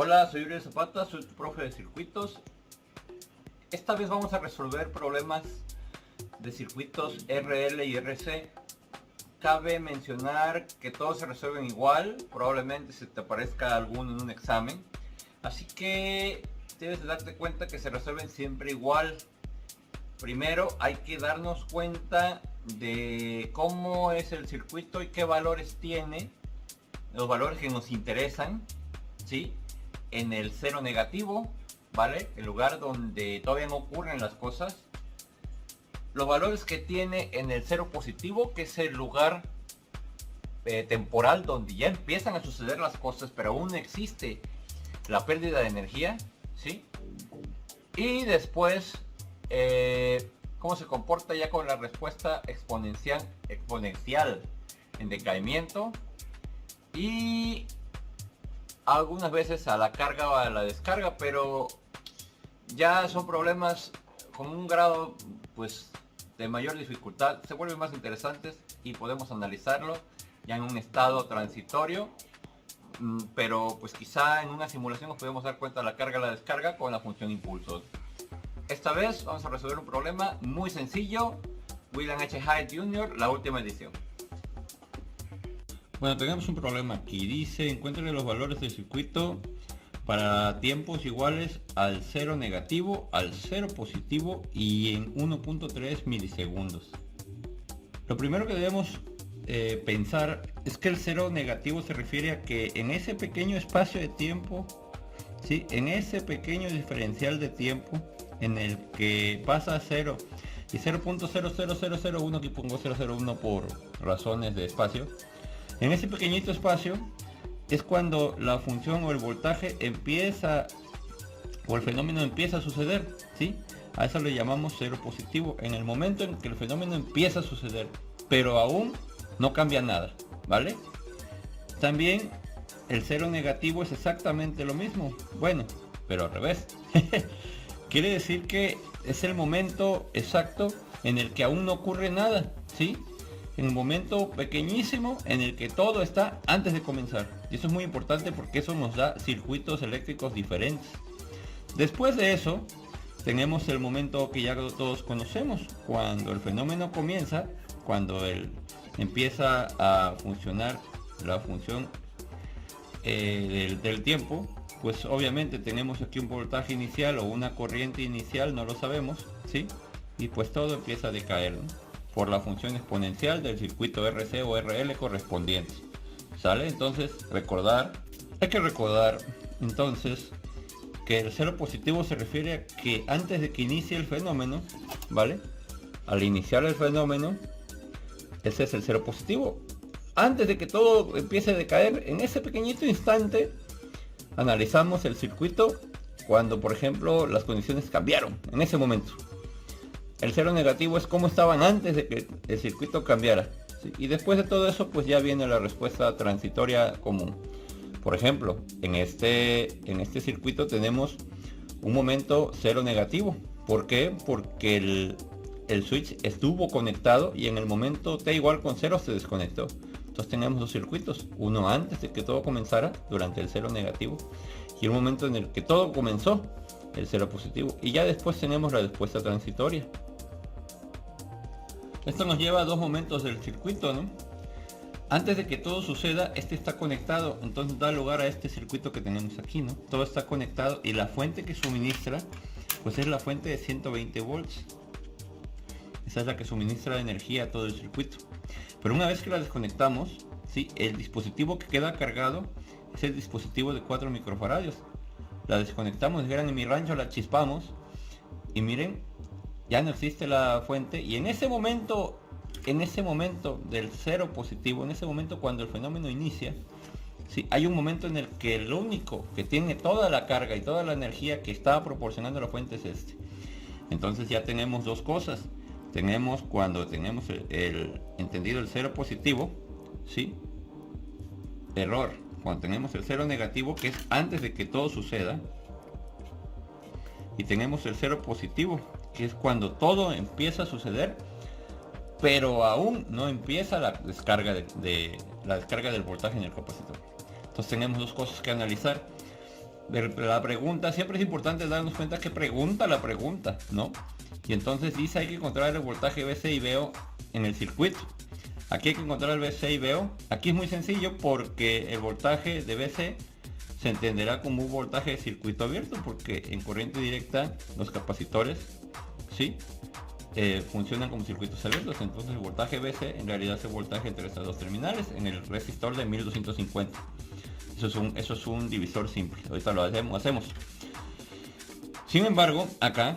Hola, soy Uriel Zapata, soy tu profe de circuitos. Esta vez vamos a resolver problemas de circuitos RL y RC. Cabe mencionar que todos se resuelven igual, probablemente se te aparezca alguno en un examen. Así que debes de darte cuenta que se resuelven siempre igual. Primero hay que darnos cuenta de cómo es el circuito y qué valores tiene, los valores que nos interesan, ¿sí? En el cero negativo, ¿vale? El lugar donde todavía no ocurren las cosas. Los valores que tiene en el cero positivo, que es el lugar temporal donde ya empiezan a suceder las cosas, pero aún existe la pérdida de energía, ¿sí? Y después, cómo se comporta ya con la respuesta exponencial en decaimiento, y algunas veces a la carga o a la descarga, pero ya son problemas con un grado pues de mayor dificultad, se vuelven más interesantes y podemos analizarlo ya en un estado transitorio, pero pues quizá en una simulación nos podemos dar cuenta de la carga y la descarga con la función impulso. Esta vez vamos a resolver un problema muy sencillo, William H. Hyde Jr., la última edición. Bueno, tenemos un problema aquí. Dice, encuentre los valores del circuito para tiempos iguales al 0 negativo, al 0 positivo y en 1.3 milisegundos. Lo primero que debemos pensar es que el 0 negativo se refiere a que en ese pequeño espacio de tiempo, ¿sí? En ese pequeño diferencial de tiempo en el que pasa a 0 y 0.00001, aquí pongo 001 por razones de espacio. En ese pequeñito espacio es cuando la función o el voltaje empieza, o el fenómeno empieza a suceder, ¿sí? A eso le llamamos cero positivo, en el momento en que el fenómeno empieza a suceder, pero aún no cambia nada, ¿vale? También el cero negativo es exactamente lo mismo, bueno, pero al revés. Quiere decir que es el momento exacto en el que aún no ocurre nada, ¿sí? En un momento pequeñísimo en el que todo está antes de comenzar. Y eso es muy importante porque eso nos da circuitos eléctricos diferentes. Después de eso, tenemos el momento que ya todos conocemos, cuando el fenómeno comienza, cuando empieza a funcionar la función del tiempo. Pues obviamente tenemos aquí un voltaje inicial o una corriente inicial, no lo sabemos, ¿sí? Y pues todo empieza a decaer, ¿no? Por la función exponencial del circuito RC o RL correspondiente. ¿Sale? Entonces, hay que recordar entonces que el cero positivo se refiere a que antes de que inicie el fenómeno, ¿vale? Al iniciar el fenómeno, ese es el cero positivo. Antes de que todo empiece a decaer, en ese pequeñito instante, analizamos el circuito cuando, por ejemplo, las condiciones cambiaron, en ese momento. El cero negativo es como estaban antes de que el circuito cambiara, ¿sí? Y después de todo eso, pues ya viene la respuesta transitoria común. Por ejemplo, en este circuito tenemos un momento cero negativo. ¿Por qué? Porque el switch estuvo conectado y en el momento t igual con 0 se desconectó. Entonces tenemos dos circuitos, uno antes de que todo comenzara, durante el cero negativo, y el momento en el que todo comenzó, el cero positivo, y ya después tenemos la respuesta transitoria. Esto nos lleva a dos momentos del circuito, ¿no? Antes de que todo suceda, este está conectado, entonces da lugar a este circuito que tenemos aquí, ¿no? Todo está conectado y la fuente que suministra, pues es la fuente de 120 volts. Esa es la que suministra la energía a todo el circuito. Pero una vez que la desconectamos, ¿sí? El dispositivo que queda cargado es el dispositivo de 4 microfaradios. La desconectamos, dijeran en mi rancho, la chispamos y miren, ya no existe la fuente. Y en ese momento del cero positivo, en ese momento cuando el fenómeno inicia, ¿sí? Hay un momento en el que el único que tiene toda la carga y toda la energía que está proporcionando la fuente es este. Entonces ya tenemos dos cosas. Tenemos cuando tenemos entendido el cero positivo, ¿sí? Error. Cuando tenemos el cero negativo, que es antes de que todo suceda. Y tenemos el cero positivo, que es cuando todo empieza a suceder, pero aún no empieza la descarga del voltaje en el capacitor. Entonces tenemos dos cosas que analizar. la pregunta, siempre es importante darnos cuenta que pregunta la pregunta, ¿no? Y entonces dice hay que encontrar el voltaje BC y VO en el circuito. Aquí hay que encontrar el BC y VO. Aquí es muy sencillo porque el voltaje de BC se entenderá como un voltaje de circuito abierto, porque en corriente directa los capacitores, ¿sí? Funcionan como circuitos abiertos. Entonces el voltaje BC en realidad es el voltaje entre estas dos terminales en el resistor de 1250. Eso es un divisor simple. Ahorita lo hacemos. Sin embargo, acá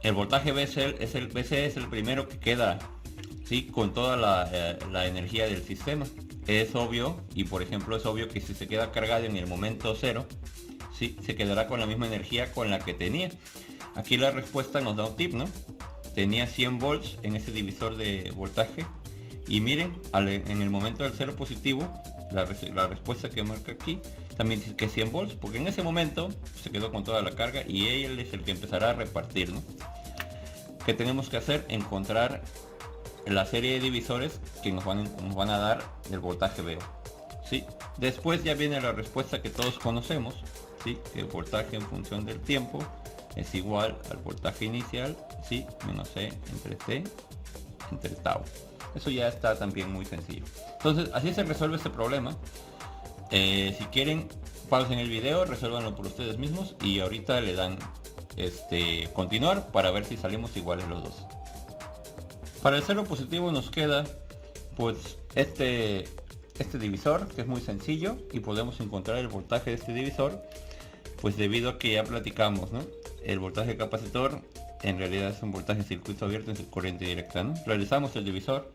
el voltaje BC es el primero que queda, ¿sí? Con toda la energía del sistema. Es obvio, y por ejemplo es obvio que si se queda cargado en el momento cero, ¿sí? Se quedará con la misma energía con la que tenía. Aquí la respuesta nos da un tip, ¿no? Tenía 100 volts en ese divisor de voltaje. Y miren, en el momento del cero positivo, la respuesta que marca aquí también dice que 100 volts, porque en ese momento se quedó con toda la carga y él es el que empezará a repartir, ¿no? ¿Qué tenemos que hacer? Encontrar la serie de divisores que nos van a dar el voltaje VO, ¿sí? Después ya viene la respuesta que todos conocemos, ¿sí? Que el voltaje en función del tiempo es igual al voltaje inicial, ¿sí? Menos E entre T entre tau. Eso ya está también muy sencillo. Entonces así se resuelve este problema. Si quieren, pausen el video, resuélvanlo por ustedes mismos y ahorita le dan continuar para ver si salimos iguales los dos. Para el cero positivo nos queda pues este divisor, que es muy sencillo, y podemos encontrar el voltaje de este divisor pues debido a que ya platicamos, ¿no? El voltaje capacitor en realidad es un voltaje de circuito abierto en su corriente directa, ¿no? Realizamos el divisor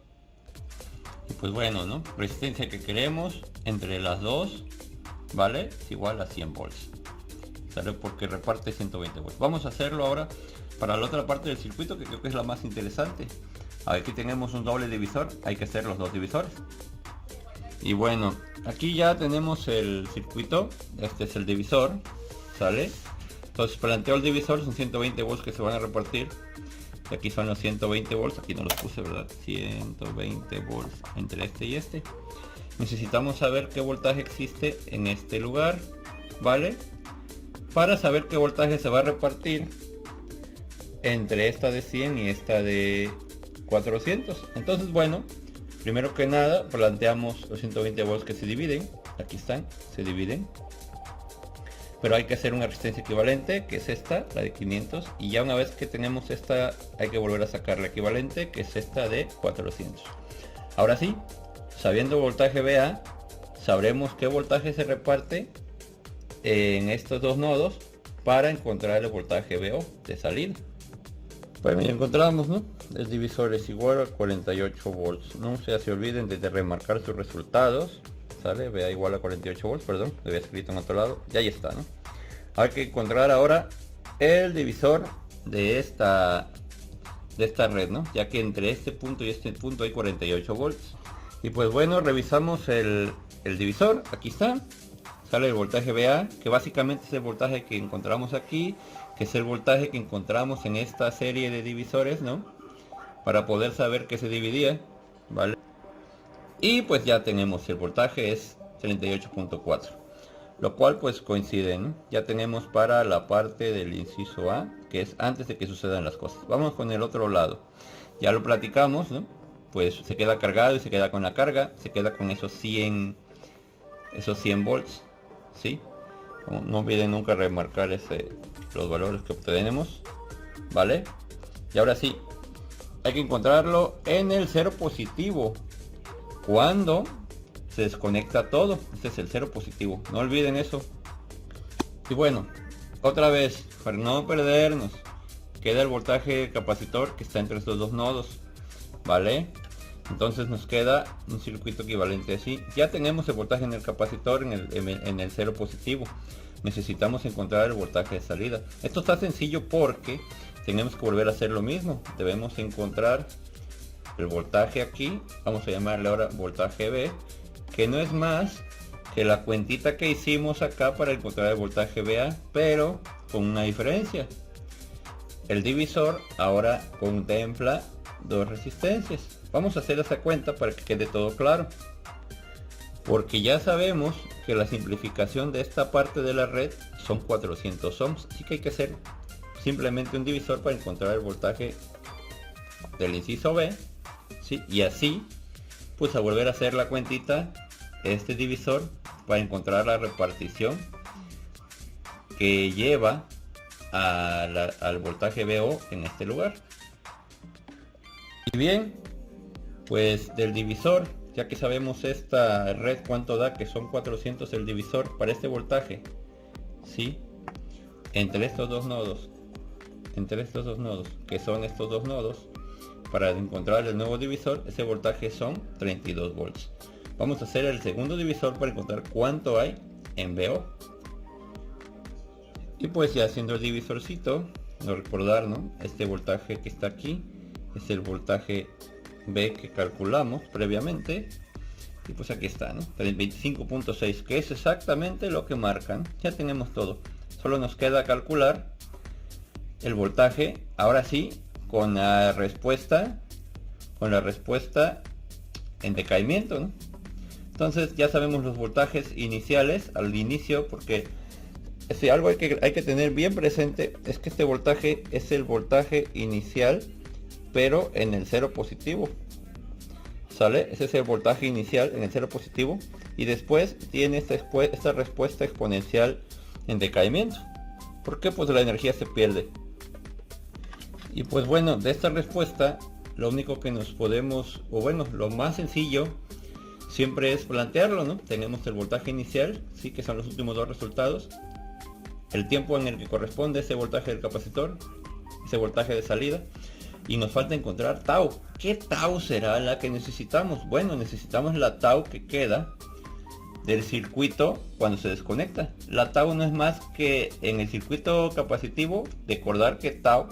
y pues bueno, ¿no? Resistencia que queremos entre las dos, ¿vale? Es igual a 100 volts, ¿sale? Porque reparte 120 volts. Vamos a hacerlo ahora para la otra parte del circuito, que creo que es la más interesante. Aquí tenemos un doble divisor, hay que hacer los dos divisores. Y bueno, aquí ya tenemos el circuito, este es el divisor, ¿sale? Entonces planteo el divisor, son 120 volts que se van a repartir. Y aquí son los 120 volts, aquí no los puse, ¿verdad? 120 volts entre este y este. Necesitamos saber qué voltaje existe en este lugar, ¿vale? Para saber qué voltaje se va a repartir entre esta de 100 y esta de 400. Entonces, bueno, primero que nada planteamos los 120 volts que se dividen. Aquí están, se dividen. Pero hay que hacer una resistencia equivalente, que es esta, la de 500. Y ya una vez que tenemos esta, hay que volver a sacar la equivalente, que es esta de 400. Ahora sí, sabiendo el voltaje VA, sabremos qué voltaje se reparte en estos dos nodos para encontrar el voltaje VO de salida. Pues ya encontramos, ¿no? El divisor es igual a 48 volts. No se olviden de remarcar sus resultados. ¿Sale? VA igual a 48 volts, perdón, lo había escrito en otro lado. Y ahí está, ¿no? Hay que encontrar ahora el divisor de esta red, ¿no? Ya que entre este punto y este punto hay 48 volts. Y pues bueno, revisamos el divisor. Aquí está. Sale el voltaje VA, que básicamente es el voltaje que encontramos aquí, que es el voltaje que encontramos en esta serie de divisores, ¿no? Para poder saber que se dividía, ¿vale? Y pues ya tenemos el voltaje es 38.4, lo cual pues coincide, ¿no? Ya tenemos para la parte del inciso A, que es antes de que sucedan las cosas. Vamos con el otro lado. Ya lo platicamos, ¿no? Pues se queda cargado y se queda con la carga, se queda con esos 100 volts, ¿sí? No olviden nunca remarcar los valores que obtenemos, ¿vale? Y ahora sí, hay que encontrarlo en el cero positivo, cuando se desconecta todo. Este es el cero positivo, no olviden eso. Y bueno, otra vez, para no perdernos, queda el voltaje capacitor que está entre estos dos nodos, ¿vale? Entonces nos queda un circuito equivalente así. Ya tenemos el voltaje en el capacitor en el cero positivo. Necesitamos encontrar el voltaje de salida. Esto está sencillo porque tenemos que volver a hacer lo mismo. Debemos encontrar el voltaje aquí, vamos a llamarle ahora voltaje B, que no es más que la cuentita que hicimos acá para encontrar el voltaje VA, pero con una diferencia. El divisor ahora contempla dos resistencias. Vamos a hacer esa cuenta para que quede todo claro. porque ya sabemos que la simplificación de esta parte de la red son 400 ohms, así que hay que hacer simplemente un divisor para encontrar el voltaje del inciso B, ¿sí? Y así pues a volver a hacer la cuentita, este divisor, para encontrar la repartición que lleva al voltaje BO en este lugar. Y bien, pues del divisor, ya que sabemos esta red cuánto da, que son 400 el divisor para este voltaje, ¿sí? Entre estos dos nodos, que son estos dos nodos, para encontrar el nuevo divisor, ese voltaje son 32 volts. Vamos a hacer el segundo divisor para encontrar cuánto hay en BO. Y pues ya haciendo el divisorcito, no recordar, ¿no? Este voltaje que está aquí es el voltaje B que calculamos previamente. Y pues aquí está, ¿no? 25.6, que es exactamente lo que marcan. Ya tenemos todo. Solo nos queda calcular el voltaje, ahora sí, con la respuesta en decaimiento, ¿no? Entonces ya sabemos los voltajes iniciales al inicio, porque si algo hay que tener bien presente es que este voltaje es el voltaje inicial, pero en el cero positivo, ¿sale? Ese es el voltaje inicial en el cero positivo, y después tiene esta respuesta exponencial en decaimiento. ¿Por qué? Pues la energía se pierde. Y pues bueno, de esta respuesta lo único que nos podemos, o bueno, lo más sencillo siempre es plantearlo, ¿no? Tenemos el voltaje inicial, sí, que son los últimos dos resultados, el tiempo en el que corresponde ese voltaje del capacitor, ese voltaje de salida, y nos falta encontrar tau. ¿Qué tau será la que necesitamos? Bueno, necesitamos la tau que queda del circuito cuando se desconecta. La tau no es más que en el circuito capacitivo, recordar que tau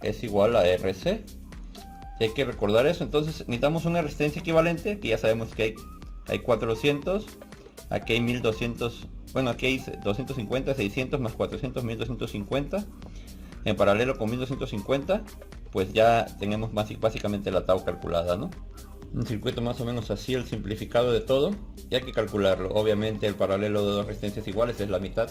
es igual a RC. Hay que recordar eso. Entonces necesitamos una resistencia equivalente, que ya sabemos que hay 400, aquí hay 1200, bueno, aquí hay 250, 600 más 400, 1250, en paralelo con 1250, pues ya tenemos básicamente la tau calculada, ¿no? Un circuito más o menos así, el simplificado de todo, y hay que calcularlo. Obviamente el paralelo de dos resistencias iguales es la mitad.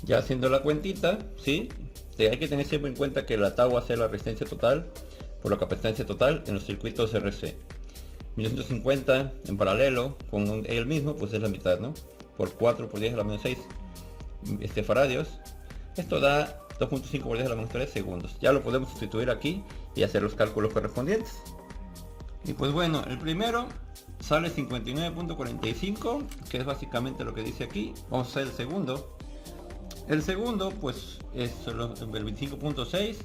Ya haciendo la cuentita, ¿sí? Hay que tener siempre en cuenta que la tau va a ser la resistencia total por la capacitancia total en los circuitos RC. 1250 en paralelo con el mismo, pues es la mitad, ¿no? Por 4 por 10 a la menos 6 faradios. Esto da 2.5 por 10 a la menos 3 segundos. Ya lo podemos sustituir aquí y hacer los cálculos correspondientes. Y pues bueno, el primero sale 59.45, que es básicamente lo que dice aquí. Vamos a hacer el segundo. El segundo pues es el 25.6,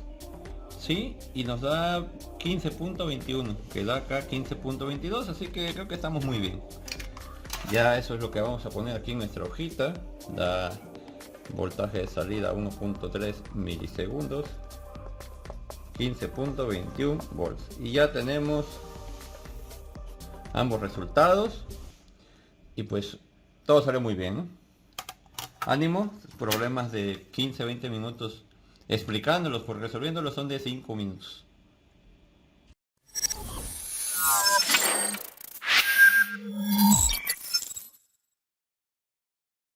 ¿sí? Y nos da 15.21, que da acá 15.22, así que creo que estamos muy bien. Ya eso es lo que vamos a poner aquí en nuestra hojita. Da voltaje de salida 1.3 milisegundos, 15.21 volts. Y ya tenemos ambos resultados. Y pues todo salió muy bien, ¿no? Ánimo, problemas de 15-20 minutos explicándolos, porque resolviéndolos son de 5 minutos.